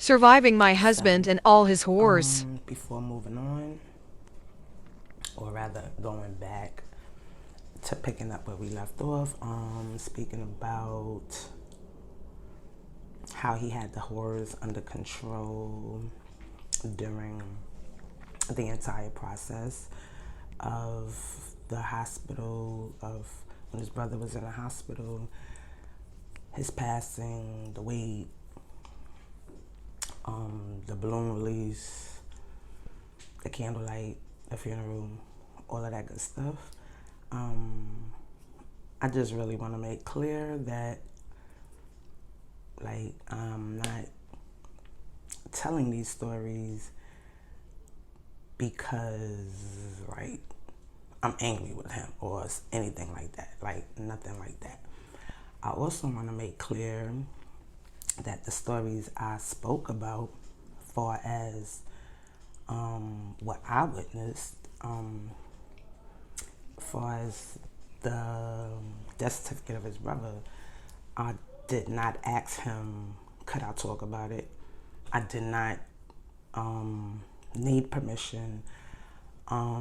Surviving my husband and all his whores. Before moving on, or rather going back to picking up where we left off, speaking about how he had the whores under control during the entire process of the hospital, of when his brother was in the hospital, his passing, the weight, the balloon release, the candlelight, the funeral, all of that good stuff. I just really want to make clear that, like, I'm not telling these stories because, like, I'm angry with him or anything like that. Like, nothing like that. I also want to make clear that the stories I spoke about, far as what I witnessed, far as the death certificate of his brother, I did not ask him, could I talk about it? I did not need permission. I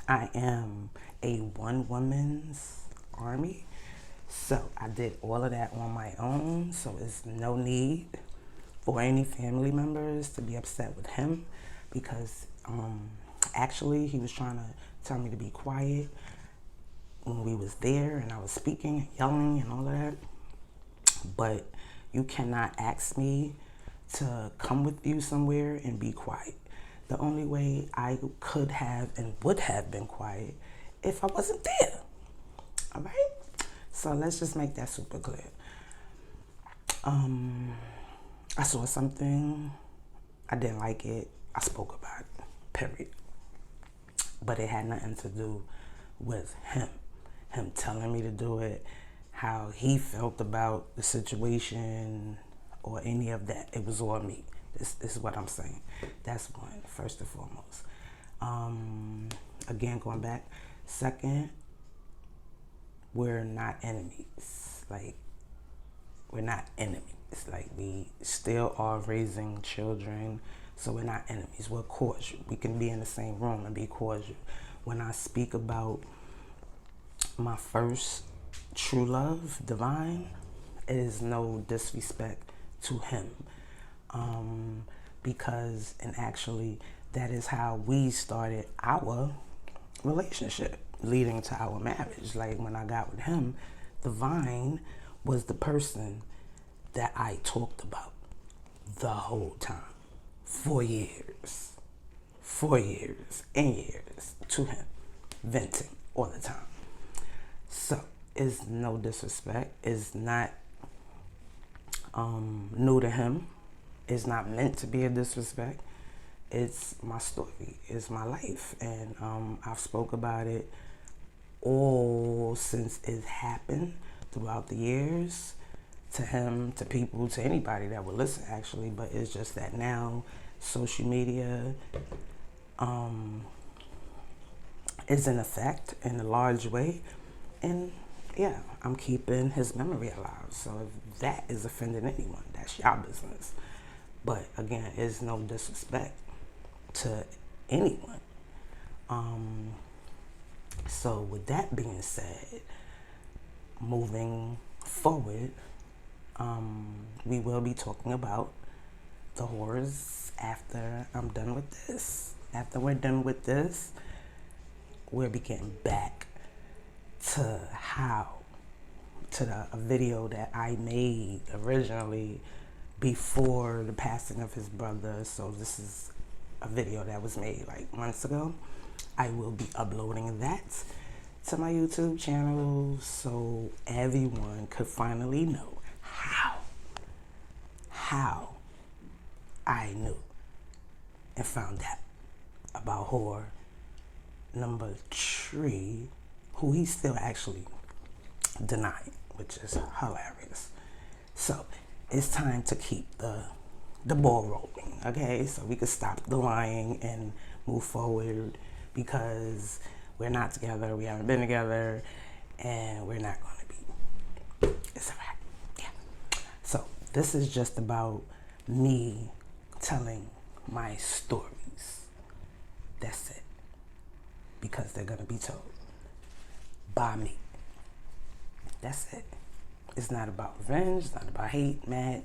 am a one-woman's army, so I did all of that on my own, so there's no need for any family members to be upset with him, because actually he was trying to tell me to be quiet when we was there and I was speaking and yelling and all of that. But you cannot ask me to come with you somewhere and be quiet. The only way I could have and would have been quiet if I wasn't there. All right? So let's just make that super clear. I saw something, I didn't like it, I spoke about it, period. But it had nothing to do with him telling me to do it, how he felt about the situation, or any of that. It was all me. This is what I'm saying. That's one, first and foremost. Again, going back. Second, we're not enemies. Like, we're not enemies. Like, we still are raising children, so we're not enemies. We're cordial. We can be in the same room and be cordial. When I speak about my first true love, Divine, it is no disrespect to him. Because, and actually, that is how we started our relationship, leading to our marriage. Like, when I got with him, Divine was the person that I talked about the whole time. 4 years. 4 years and years to him, venting all the time. So, it's no disrespect. It's not new to him. It's not meant to be a disrespect. It's my story. It's my life. And I've spoke about it all since it happened throughout the years, to him, to people, to anybody that would listen, actually. But it's just that now social media is in effect in a large way. And yeah, I'm keeping his memory alive. So if that is offending anyone, that's your business. But again, it's no disrespect to anyone. So with that being said, moving forward, we will be talking about the whores after I'm done with this. After we're done with this, we'll be getting back to a video that I made originally before the passing of his brother. So this is a video that was made like months ago. I will be uploading that to my YouTube channel so everyone could finally know how I knew and found out about whore number 3, who he's still actually denying, which is hilarious. So it's time to keep the ball rolling, okay? So we can stop the lying and move forward, because we're not together, we haven't been together, and we're not going to be. It's a wrap. Yeah. So This is just about me telling my stories. That's it. Because they're going to be told by me. That's it. It's not about revenge, it's not about hate, mad,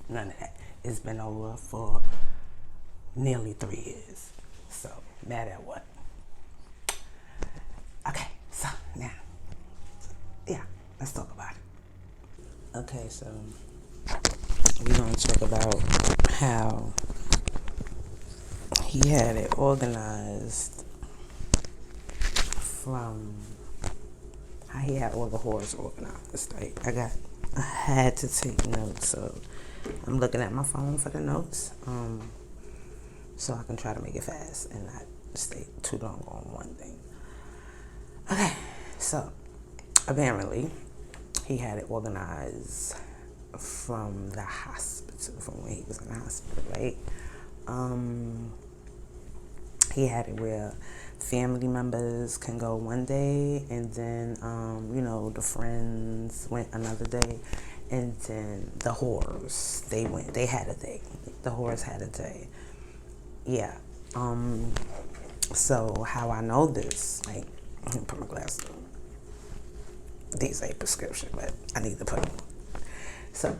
none of that. It's been over for nearly 3 years. So, mad at what? Okay, so now, yeah, let's talk about it. Okay, so we're going to talk about how he had it organized from how he had all the whores organized. Like, I had to take notes, so I'm looking at my phone for the notes, so I can try to make it fast and not stay too long on one thing. Okay, so apparently he had it organized from the hospital, from when he was in the hospital, right? He had it where family members can go one day, and then the friends went another day, and then the whores, they had a day. The whores had a day. Yeah. So how I know this, like, let me put my glasses on. These ain't prescription, but I need to put them on. So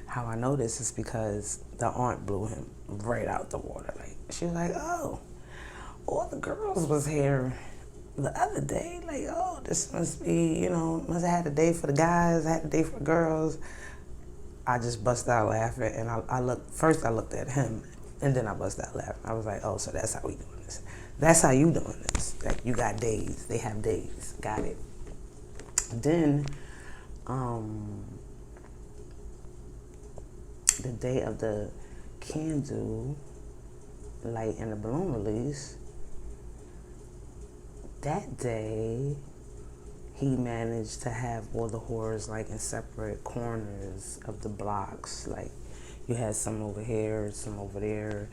how I know this is because the aunt blew him right out the water. Like, she was like, oh, all the girls was here the other day. Like, oh, this must be, must have had a day for the guys, had a day for the girls. I just bust out laughing, and I looked at him, and then I bust out laughing. I was like, oh, so that's how we doing this. That's how you doing this. Like, you got days. They have days. Got it. Then, the day of the candle light and the balloon release, that day he managed to have all the whores like in separate corners of the blocks. Like, you had some over here, some over there,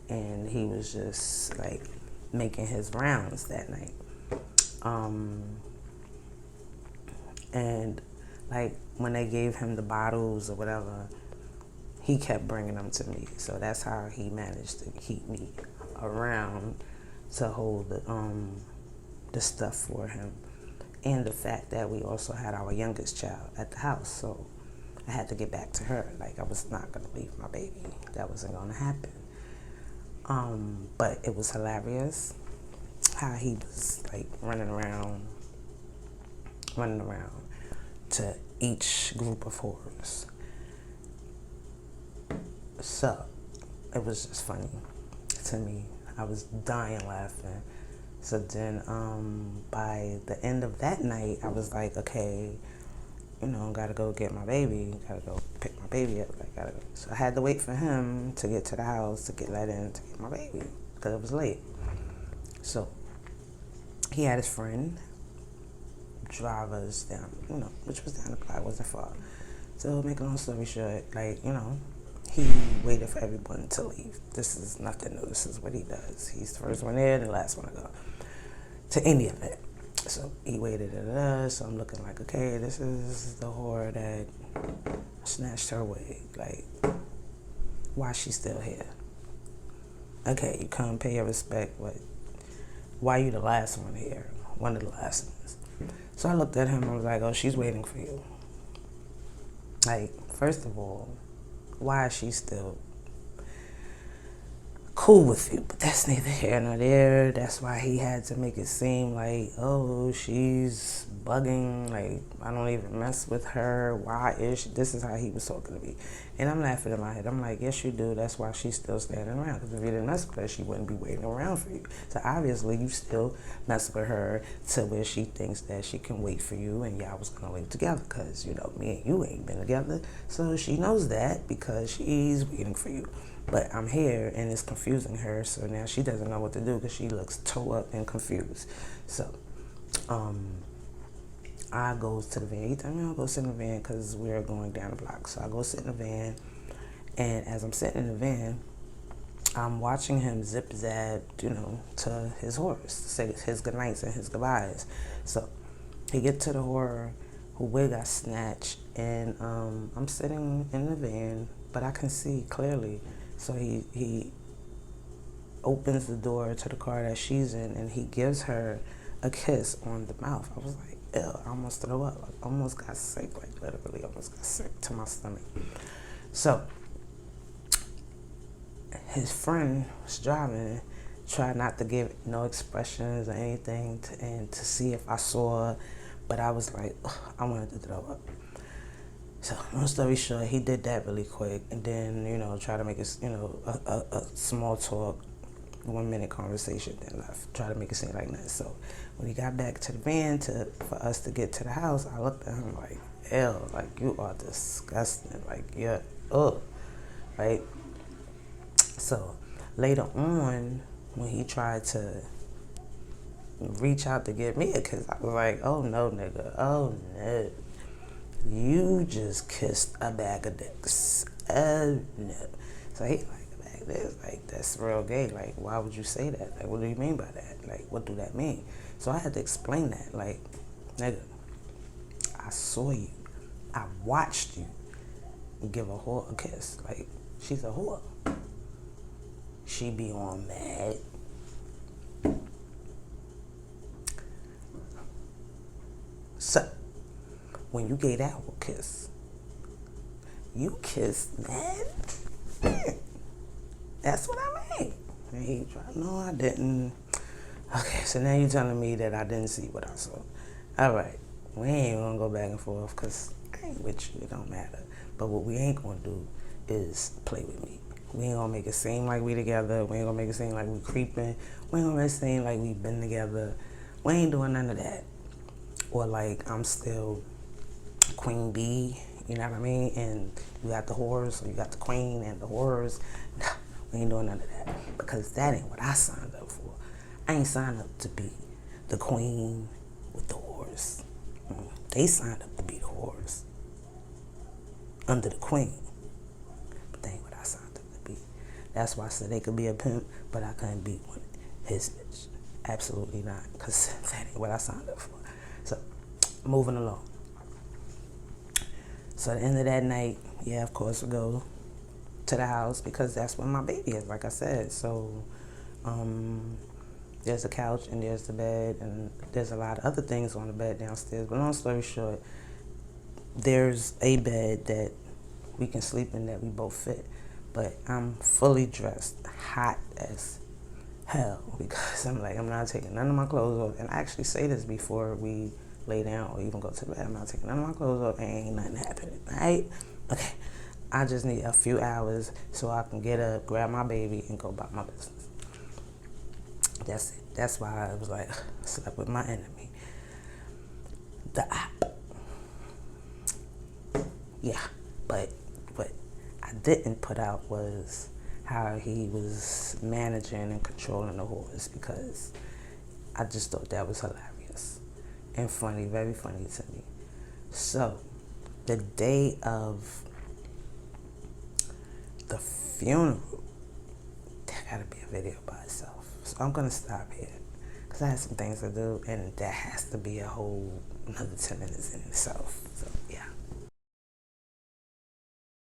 and he was just like making his rounds that night. And like when they gave him the bottles or whatever, he kept bringing them to me. So that's how he managed to keep me around to hold the stuff for him. And the fact that we also had our youngest child at the house. So I had to get back to her. Like, I was not going to leave my baby. That wasn't going to happen. But it was hilarious how he was like running around to each group of whores. So it was just funny to me. I was dying laughing. So then by the end of that night, I was like, okay, gotta go get my baby, gotta go pick my baby up. So I had to wait for him to get to the house to get let in to get my baby because it was late. So he had his friend drive us down, which was down the block, wasn't far. So make a long story short, he waited for everyone to leave. This is nothing new. This is what he does. He's the first one there, the last one to go to any event. So he waited. So I'm looking like, okay, this is the whore that snatched her wig. Like, why is she still here? Okay, you come pay your respect, but why you the last one here? One of the last ones. So I looked at him and was like, oh, she's waiting for you. Like, first of all, why is she still cool with you? But that's neither here nor there. That's why he had to make it seem like, oh, she's bugging. Like, I don't even mess with her. Why is she? This is how he was talking to me. And I'm laughing in my head. I'm like, yes, you do. That's why she's still standing around. Because if you didn't mess with her, she wouldn't be waiting around for you. So obviously, you still mess with her to where she thinks that she can wait for you and y'all was going to live together. Because, me and you ain't been together. So she knows that because she's waiting for you. But I'm here and it's confusing her. So now she doesn't know what to do because she looks toe up and confused. So, I go to the van. He told me I'll go sit in the van because we're going down the block. So I go sit in the van, and as I'm sitting in the van, I'm watching him zip-zap, to his horse, say his goodnights and his goodbyes. So he gets to the whore her wig got snatched, and I'm sitting in the van, but I can see clearly. So he opens the door to the car that she's in, and he gives her a kiss on the mouth. I was like, ew, I almost threw up. I almost got sick, like literally almost got sick to my stomach. So his friend was driving, tried not to give no expressions or anything and to see if I saw, but I was like, ugh, I wanted to throw up. So long story short, he did that really quick, and then try to make it a small talk, 1 minute conversation, then left. Try to make it seem like that. So when he got back to the van for us to get to the house, I looked at him like, ew, like you are disgusting, like you're ugh, right? So later on, when he tried to reach out to get me a kiss, I was like, oh no, nigga, oh no. You just kissed a bag of dicks. Oh no. So he like, a bag of dicks, like that's real gay. Like, why would you say that? Like, what do you mean by that? Like, what do that mean? So I had to explain that. Like, nigga, I saw you. I watched you give a whore a kiss. Like, she's a whore. She be on mad. So, when you gave that whole kiss, you kissed mad. That's what I mean. And he tried, no, I didn't. Okay, so now you're telling me that I didn't see what I saw. All right, we ain't gonna go back and forth because I ain't with you. It don't matter. But what we ain't gonna do is play with me. We ain't gonna make it seem like we together. We ain't gonna make it seem like we creeping. We ain't gonna make it seem like we been together. We ain't doing none of that. Or like I'm still Queen Bee, you know what I mean? And you got the whores, or you got the queen and the whores. No, we ain't doing none of that. Because that ain't what I signed up for. I ain't signed up to be the queen with the whores. They signed up to be the whores under the queen. But that ain't what I signed up to be. That's why I said they could be a pimp, but I couldn't be one his bitch. Absolutely not. Because that ain't what I signed up for. So, moving along. So at the end of that night, yeah, of course, we go to the house because that's where my baby is, like I said. So there's a couch and there's the bed and there's a lot of other things on the bed downstairs. But long story short, there's a bed that we can sleep in that we both fit. But I'm fully dressed, hot as hell, because I'm not taking none of my clothes off. And I actually say this before we lay down or even go to bed. I'm not taking none of my clothes off. Ain't nothing happening, right? Okay. I just need a few hours so I can get up, grab my baby, and go about my business. That's it. That's why I was like, slept with my enemy. The op. Yeah. But what I didn't put out was how he was managing and controlling the whores, because I just thought that was hilarious and funny, very funny to me. So, the day of the funeral, that gotta be a video by itself. So I'm gonna stop here because I have some things to do, and that has to be a whole another 10 minutes in itself. So yeah.